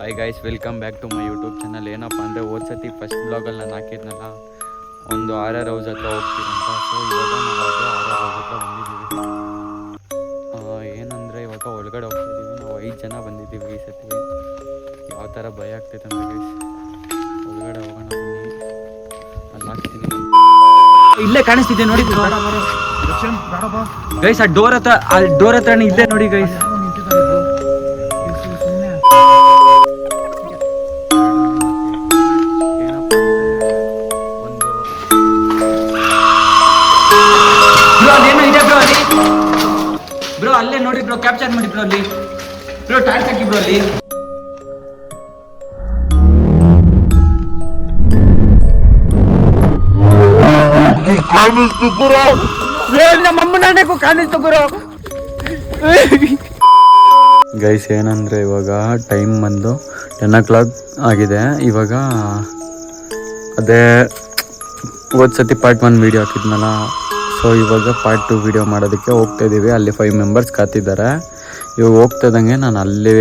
Hi guys, welcome back to my YouTube channel. ಏನಪ್ಪ ಅಂದರೆ ಸತಿ ಫಸ್ಟ್ ಬ್ಲಾಗಲ್ಲಿ ನಾನು ಹಾಕಿದ್ನಲ್ಲ, ಒಂದು ಆರ್ ಹೌಸ್ ಹತ್ರ ಹೋಗ್ತೀನಿ ಅಂತ. ಸೊ ಇವಾಗ ನಾವು ಅದೇ ಆರ್ ಹೌಸ್ ಹತ್ರ ಬಂದಿದ್ದೀವಿ. ಏನಂದರೆ ಇವಾಗ ಒಳಗಡೆ ಹೋಗ್ತಾಯಿದ್ದೀವಿ. ನಾವು 5 ಜನ ಬಂದಿದ್ದೀವಿ ಈ ಸತಿ. ಯಾವ ಥರ ಭಯ ಆಗ್ತೈತೆ ಅಂದರೆ ಗೈಸ್, ಒಳಗಡೆ ಹೋಗೋಣ ಬನ್ನಿ. ಅಲ್ಲಿ ಹಾಕ್ತೀನಿ, ಇಲ್ಲೇ ಕಾಣಿಸ್ತಿದ್ದೆ ನೋಡಿ ಗೈಸ್. ಆ ಡೋರ್ ಹತ್ರನೇ ಇಲ್ಲೇ ನೋಡಿ ಗೈಸ್. ಬ್ರೋ ಅಲ್ಲೇ ನೋಡಿ ಬ್ರೋ, ಕ್ಯಾಪ್ಚರ್ ಮಾಡಿ ಬ್ರೋ. ಅಲ್ಲಿ ಬ್ರೋ ಟಾರ್ಚ್ ಹಾಕಿ ಬ್ರೋ. ಅಲ್ಲಿ ನಮ್ಮಮ್ಮನೂ ಕಾಣಿಸ್ತು ಬ್ರೋ. ಗೈಸ್ ಏನಂದರೆ ಇವಾಗ ಟೈಮ್ ಬಂದು 10 o'clock ಆಗಿದೆ. ಇವಾಗ ಅದೇ ಸತಿ ಪಾರ್ಟ್ 1 ವೀಡಿಯೋ ಹಾಕಿದ್ನಲ್ಲ, ಸೊ ಇವಾಗ ಪಾರ್ಟ್ 2 ವೀಡಿಯೋ ಮಾಡೋದಕ್ಕೆ ಹೋಗ್ತಾಯಿದ್ದೀವಿ. ಅಲ್ಲಿ 5 ಮೆಂಬರ್ಸ್ ಕಾತಿದ್ದಾರೆ. ಇವಾಗ ಹೋಗ್ತಾಯಿದ್ದಂಗೆ ನಾನು ಅಲ್ಲಿ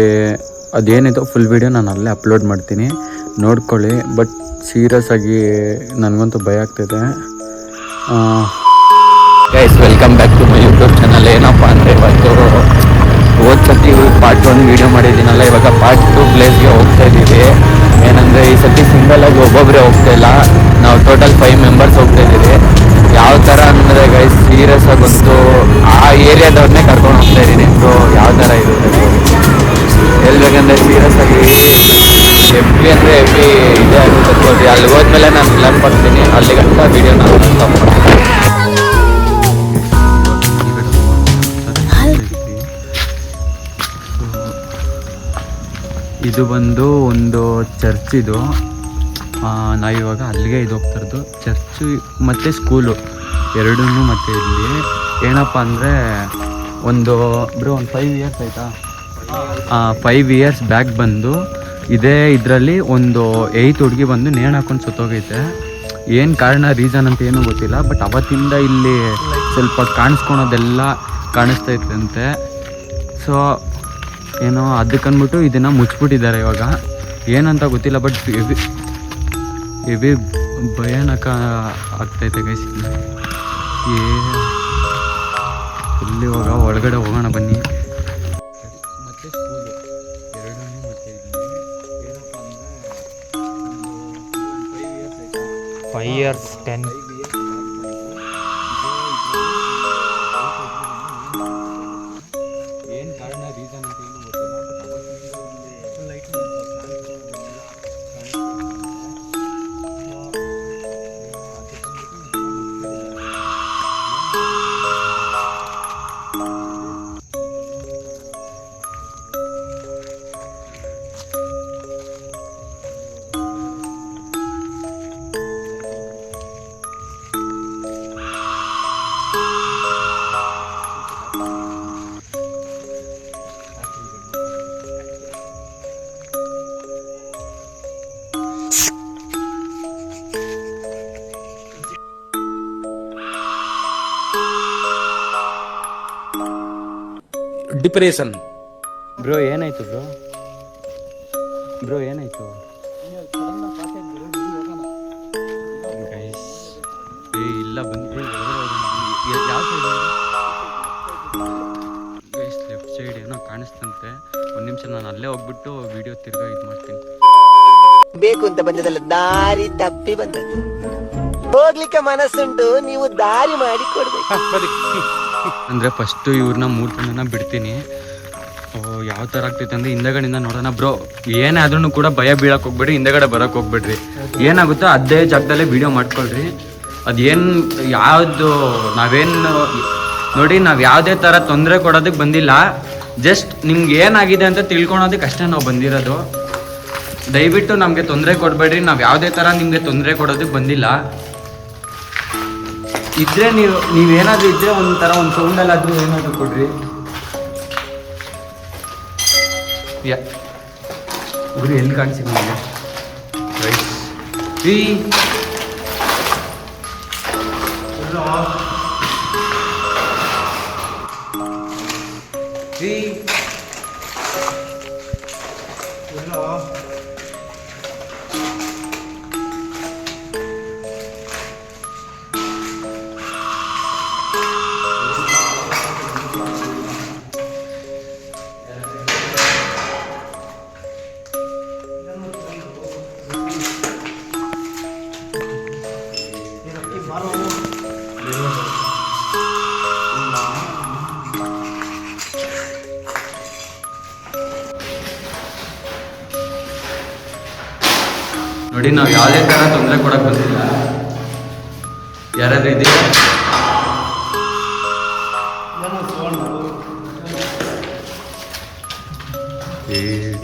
ಅದೇನಿದೆ ಫುಲ್ ವೀಡಿಯೋ ನಾನು ಅಲ್ಲೇ ಅಪ್ಲೋಡ್ ಮಾಡ್ತೀನಿ, ನೋಡ್ಕೊಳ್ಳಿ. ಬಟ್ ಸೀರಿಯಸ್ ಆಗಿ ನನಗಂತೂ ಭಯ ಆಗ್ತಿದೆ. Guys, welcome back to my YouTube channel. ಏನಪ್ಪ ಅಂದರೆ ಇವತ್ತು ಸತಿ ಪಾರ್ಟ್ 1 ವೀಡಿಯೋ ಮಾಡಿದ್ದೀನಲ್ಲ, ಇವಾಗ ಪಾರ್ಟ್ 2 ಪ್ಲೇಸ್ಗೆ ಹೋಗ್ತಾಯಿದ್ದೀವಿ. ಏನಂದರೆ ಈ ಸತಿ ಸಿಂಗಲಾಗಿ ಒಬ್ಬೊಬ್ಬರೇ ಹೋಗ್ತಾಯಿಲ್ಲ, ನಾವು ಟೋಟಲ್ 5 ಮೆಂಬರ್ಸ್ ಹೋಗ್ತಾಯಿದ್ದೀವಿ. ಯಾವ ಥರ ಅಂದರೆ ಗೈಸ್, ಸೀರಿಯಸ್ ಆಗಿ ಬಂತು ಆ ಏರಿಯಾದವ್ರನ್ನೇ ಕರ್ಕೊಂಡು ಹೋಗ್ತಾ ಇದ್ದೀನಿ. ಸೊ ಯಾವ ಥರ ಇರುತ್ತೆ ಹೇಳ್ಬೇಕಂದ್ರೆ, ಸೀರಿಯಸ್ ಆಗಿ ಎಫ್ಬಿ ಅಂದರೆ ಎಫ್ಬಿ ಇದೇ ಆಗುತ್ತೆ. ಅಲ್ಲಿ ಹೋದ್ಮೇಲೆ ನಾನು ಕ್ಲಬ್ ಬರ್ತೀನಿ, ಅಲ್ಲಿ ಗಂಟ ವೀಡಿಯೋ ನಾನು ಸ್ಟಾಪ್ ಮಾಡ್ತೀನಿ. ಇದು ಬಂದು ಒಂದು ಚರ್ಚ್. ಇದು ನಾವಿವಾಗ ಅಲ್ಲಿಗೆ ಇದು ಹೋಗ್ತಾಯಿರೋದು, ಚರ್ಚು ಮತ್ತು ಸ್ಕೂಲು ಎರಡೂ. ಮತ್ತು ಇಲ್ಲಿ ಏನಪ್ಪ ಅಂದರೆ ಒಂದು 5 ಇಯರ್ಸ್ ಆಯಿತಾ, 5 ಇಯರ್ಸ್ ಬ್ಯಾಕ್ ಬಂದು ಇದೇ ಇದರಲ್ಲಿ ಒಂದು 8 ಹುಡುಗಿ ಬಂದು ನೇಣು ಹಾಕೊಂಡು ಸತ್ತೋಗೈತೆ. ಏನು ಕಾರಣ ರೀಸನ್ ಅಂತ ಏನೂ ಗೊತ್ತಿಲ್ಲ. ಬಟ್ ಅವತ್ತಿಂದ ಇಲ್ಲಿ ಸ್ವಲ್ಪ ಕಾಣಿಸ್ಕೊಳೋದೆಲ್ಲ ಕಾಣಿಸ್ತೈತಂತೆ. ಸೊ ಏನೋ ಅದಕ್ಕಂದ್ಬಿಟ್ಟು ಇದನ್ನು ಮುಚ್ಚಿಬಿಟ್ಟಿದ್ದಾರೆ ಇವಾಗ, ಏನಂತ ಗೊತ್ತಿಲ್ಲ. ಬಟ್ ಹೆವಿ ಭಯಾನಕ ಆಗ್ತೈತೆ ಗೈಸ್. ಇಲ್ಲಿ ಇವಾಗ ಒಳಗಡೆ ಹೋಗೋಣ ಬನ್ನಿ. ಮತ್ತೆ ಸ್ಕೂಲು ಎರಡೂ. ಮತ್ತೆ ಏನಪ್ಪ ಅಂದರೆ 5 ಇಯರ್ಸ್ 10 ಏನು ಕಾರಣ ರೀಸನ್ ಅಂತ ಏನು ಗೊತ್ತಿಲ್ಲ. Light depression. ಬ್ರೋ ಏನಾಯ್ತು ಬ್ರೋ ಏನಾಯ್ತು? ಇಲ್ಲ ಬಂದು ಯಾವ ಸೈಡ್? ಲೆಫ್ಟ್ ಸೈಡ್ ಏನೋ ಕಾಣಿಸ್ತಂತೆ. ಒಂದು ನಿಮಿಷ ನಾನು ಅಲ್ಲೇ ಹೋಗ್ಬಿಟ್ಟು ವಿಡಿಯೋ ತಿರ್ಗಾ ಇದು ಮಾಡ್ತೀನಿ. ಬೇಕು ಅಂತ ಬಂದದಲ್ಲ, ದಾರಿ ತಪ್ಪಿ ಬಂದದ್ದು. ಹೋಗ್ಲಿಕ್ಕೆ ಮನಸ್ಸುಂಟು, ನೀವು ದಾರಿ ಮಾಡಿ ಕೊಡ್ಬೇಕು. ಅಂದರೆ ಫಸ್ಟು ಇವ್ರನ್ನ 3 ಜನನ ಬಿಡ್ತೀನಿ. ಯಾವ ಥರ ಆಗ್ತೈತೆ ಅಂದರೆ ಹಿಂದಗಡೆಯಿಂದ ನೋಡೋಣ. ಬ್ರೋ ಏನಾದ್ರೂ ಕೂಡ ಭಯ ಬೀಳಕ್ಕೆ ಹೋಗ್ಬೇಡ್ರಿ, ಹಿಂದಗಡೆ ಬರೋಕ್ಕೆ ಹೋಗ್ಬೇಡ್ರಿ. ಏನಾಗುತ್ತೋ ಅದೇ ಜಾಗದಲ್ಲೇ ವೀಡಿಯೋ ಮಾಡ್ಕೊಳ್ರಿ. ಅದೇನು ಯಾವುದು ನಾವೇನು ನೋಡಿ, ನಾವು ಯಾವುದೇ ಥರ ತೊಂದರೆ ಕೊಡೋದಕ್ಕೆ ಬಂದಿಲ್ಲ. ಜಸ್ಟ್ ನಿಮ್ಗೆ ಏನಾಗಿದೆ ಅಂತ ತಿಳ್ಕೊಳೋದಕ್ಕೆ ಅಷ್ಟೇ ನಾವು ಬಂದಿರೋದು. ದಯವಿಟ್ಟು ನಮಗೆ ತೊಂದರೆ ಕೊಡಬೇಡ್ರಿ. ನಾವು ಯಾವುದೇ ಥರ ನಿಮಗೆ ತೊಂದರೆ ಕೊಡೋದಕ್ಕೆ ಬಂದಿಲ್ಲ. ಇದ್ರೆ ನೀವೇನಾದರೂ ಇದ್ದರೆ ಒಂಥರ ಒಂದು ಸೌಂಡಲ್ಲಾದರೂ ಏನಾದರೂ ಕೊಡ್ರಿ. ಗುರು ಎಲ್ಲಿ ಕಾಣಿಸಿಲ್ಲ ನನಗೆ. Hello. ನೋಡಿ, ನಾವು ಯಾವುದೇ ಥರ ತೊಂದರೆ ಕೊಡಕ್ಕೆ ಬಂದಿಲ್ಲ. ಯಾರಾದ್ರೂ ಇದೆಯಾ?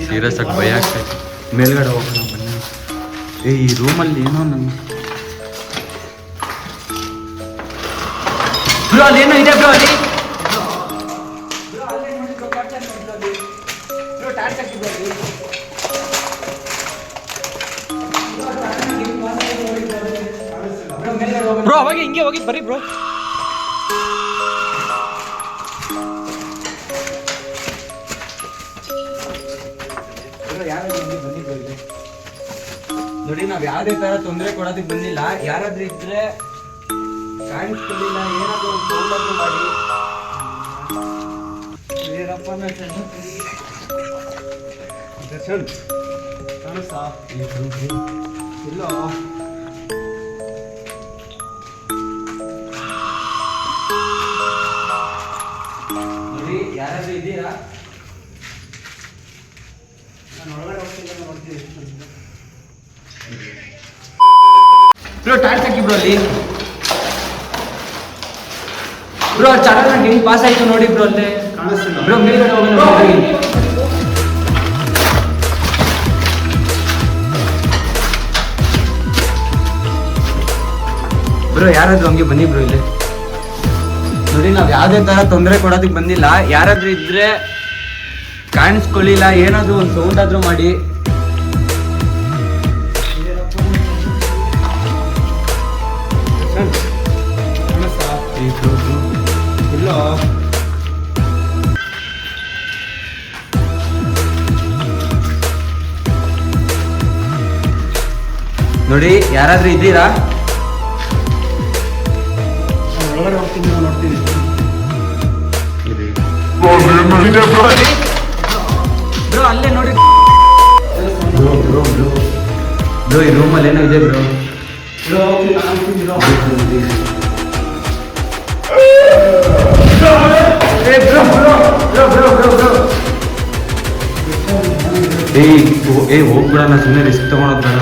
ಸೀರಿಯಸ್ ಆಗಿ ಭಯ ಆಗ್ತೈತೆ. ಮೇಲ್ಗಡೆ ಹೋಗೋಣ ಬನ್ನಿ. ಈ ರೂಮಲ್ಲಿ ಏನೋ ಬ್ರೋ, ಅಲ್ಲಿ ಏನೋ ಇದೆ ಬ್ರೋ. ಅಲ್ಲಿ ಬ್ರೋ ಅವಾಗ ಹಿಂಗೆ ಹೋಗಿ ಬರ್ರಿ ಬ್ರೋ. ನೋಡಿ, ನಾವ್ ಯಾವ್ದೇ ತರ ತೊಂದರೆ ಕೊಡೋದಕ್ಕೆ ಬಂದಿಲ್ಲ. ಯಾರಾದ್ರೂ ಇದ್ರೆ ಕಾಣಿಸ್ಕೊಳ್ಳಿಲ್ಲ, ಏನಾದ್ರು ಒಂದು ಸೌಲಭ್ಯ ಮಾಡಿ. ಇಲ್ಲೋ ನೋಡಿ, ಯಾರಾದ್ರೂ ಇದ್ದೀರಾ? ಬ್ರೋ ಟಾರ್ಚ್ ಹಾಕಿ ಬ್ರೋ. ಅಲ್ಲಿ ಬ್ರೋ ಚೆನ್ನಾಗಿ ಪಾಸ್ ಆಯ್ತು ನೋಡಿ ಬ್ರೋ. ಅಲ್ಲೇ ಬ್ರೋ ಮೇಲ್ಗಡೆ ಹೋಗೋಣ. ಬ್ರೋ ಯಾರಾದ್ರೂ ಹಂಗೆ ಬನ್ನಿ ಬ್ರೋ. ಇಲ್ಲಿ ನೋಡಿ, ನಾವ್ ಯಾವ್ದೇ ತರ ತೊಂದರೆ ಕೊಡೋದಕ್ಕೆ ಬಂದಿಲ್ಲ. ಯಾರಾದ್ರೂ ಇದ್ರೆ ಕಾಣಿಸ್ಕೊಳ್ಳಿಲ್ಲ, ಏನಾದ್ರೂ ಒಂದು ಸೌಂಡ್ ಆದ್ರೂ ಮಾಡಿ. ನೋಡಿ, ಯಾರಾದ್ರೂ ಇದ್ದೀರಾ? ಬ್ರೋ ಅಲ್ಲೇ ನೋಡಿ ಬ್ರೋ, ಈ ರೂಮಲ್ಲಿ ಏನೋ ಇದೆ ಬ್ರೋ. ಹೋಗ್ಬಿಡೋಣ, ಸುಮ್ಮನೆ ರಿಸ್ಕ್ ತಗೊಳೋದು ಬೇಡ.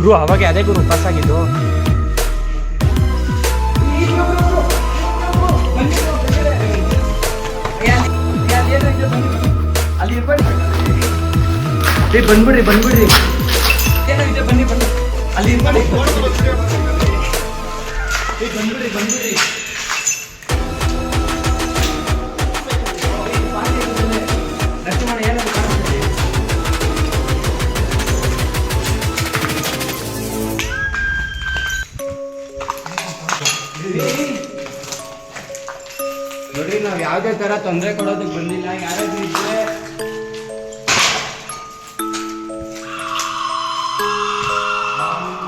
ಗುರು ಅವಾಗ ಅದೇ ಗುರು ಪಾಸ್ ಆಗಿದ್ದು. ಬಂದ್ಬಿಡ್ರಿ ಬಂದ್ಬಿಡ್ರಿ. ಬನ್ನಿ ಬನ್ನಿ ಅಲ್ಲಿ ಬಂದ್ಬಿಡ್ರಿ ಬಂದ್ಬಿಡ್ರಿ. ನೋಡಿ, ನಾವ್ ಯಾವ್ದೇ ತರ ತೊಂದರೆ ಕೊಡೋದಕ್ಕೆ ಬಂದಿಲ್ಲ. ಯಾರಾದ್ರೂ ಇದ್ರೆ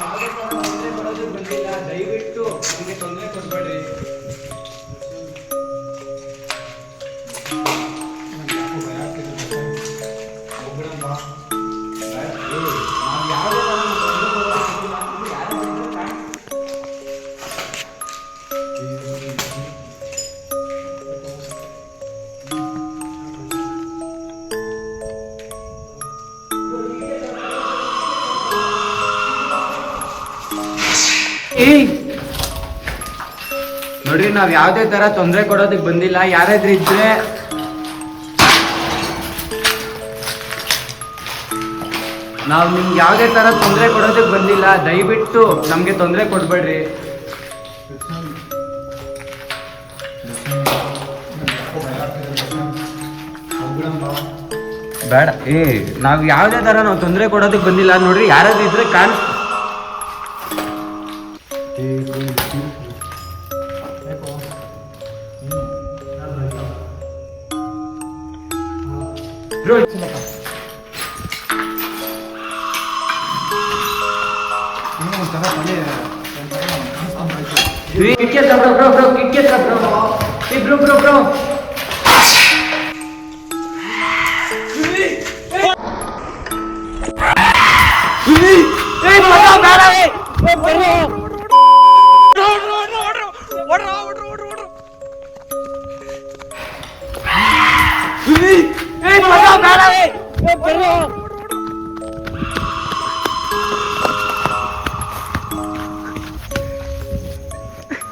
ಯಾವ್ದೇ ತರ ತೊಂದರೆ ಕೊಡೋದಕ್ಕೆ ಬಂದಿಲ್ಲ. ದಯವಿಟ್ಟು ನಮಗೆ ತೊಂದರೆ ಕೊಡ್ಬೇಡ್ರಿ. ನಾವ್ ಯಾವ್ದೇ ತರ ನೋಡಿ, ನಾವ್ ಯಾವ್ದೇ ತರ ತೊಂದರೆ ಕೊಡೋದಕ್ಕೆ ಬಂದಿಲ್ಲ. ಯಾರಾದ್ರೂ ಇದ್ರೆ ನಾವ್ ನಿಮ್ಗೆ ಯಾವ್ದೇ ತರ ತೊಂದರೆ ಕೊಡೋದಕ್ಕೆ ಬಂದಿಲ್ಲ. ದಯವಿಟ್ಟು ನಮ್ಗೆ ತೊಂದರೆ ಕೊಡ್ಬೇಡ್ರಿ. ಬೇಡ. ನಾವ್ ಯಾವ್ದೇ ತರ ನಾವು ತೊಂದರೆ ಕೊಡೋದಕ್ಕೆ ಬಂದಿಲ್ಲ. ನೋಡ್ರಿ, ಯಾರಾದ್ರೂ ಇದ್ರೆ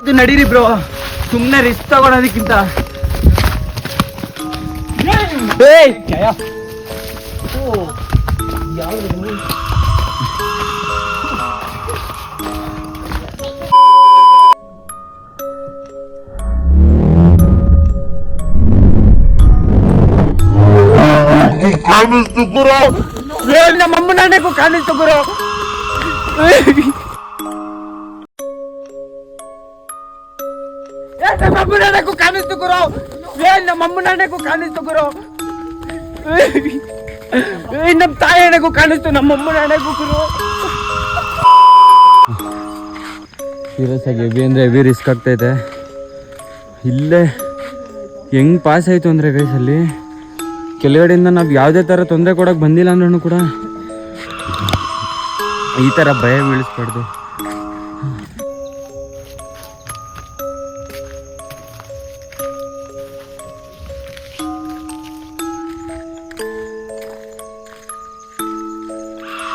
ಇದು ನಡೀರಿ ಬ್ರೋ, ಸುಮ್ಮನೆ ರಿಸ್ಕ್ ತಗೊಳೋದಕ್ಕಿಂತ. ಕಾಣಿಸ್ತು ಗುರು, ನಮ್ಮಮ್ಮನಗೂ ಕಾಣಿಸ್ತು ಗುರು. ನಮ್ಮಮ್ಮನಗೂ ಕಾಣಿಸ್ತು ಗುರು, ನಮ್ಮಮ್ಮನಗೂ ಕಾಣಿಸ್ತು ಗುರು, ನಮ್ಮ ತಾಯಿಗೂ ಕಾಣಿಸ್ತು, ನಮ್ಮಮ್ಮನಗೂ ಗುರು. ಸೀರಿಯಸ್ ಆಗಿ ಹೆವಿ ಅಂದರೆ ಹೆವಿ ರಿಸ್ಕ್ ಆಗ್ತೈತೆ. ಇಲ್ಲೇ ಹೆಂಗೆ ಪಾಸ್ ಆಯಿತು ಅಂದರೆ ಗೈಸ್, ಅಲ್ಲಿ ಕೆಳಗಡೆಯಿಂದ ನಾವು ಯಾವುದೇ ಥರ ತೊಂದರೆ ಕೊಡೋಕೆ ಬಂದಿಲ್ಲ ಅಂದ್ರೂ ಕೂಡ ಈ ಥರ ಭಯ ಬೀಳಿಸ್ಬಾರ್ದು.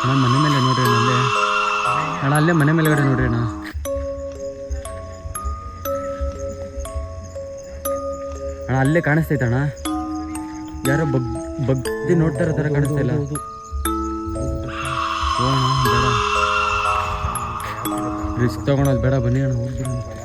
ಅಣ್ಣ ಮನೆ ಮೇಲೆ ನೋಡ್ರಿ ಅಣ್ಣ, ಅಲ್ಲೇ ಅಣ್ಣ, ಅಲ್ಲೇ ಮನೆ ಮೇಲೆಗಡೆ ನೋಡ್ರಿ ಅಣ್ಣ. ಅಣ್ಣ ಅಲ್ಲೇ ಕಾಣಿಸ್ತೈತಣ್ಣ, ಯಾರೋ ಬಗ್ದಿ ನೋಡ್ತಾ ಇರೋ ಥರ ಕಾಣಿಸ್ತಾ ಇಲ್ಲ. ಬೇಡ ರಿಸ್ಕ್ ತಗೊಳೋದು ಬೇಡ, ಬನ್ನಿ ಅಣ್ಣ ಹೋಗ್ಬಿಡೋಣ.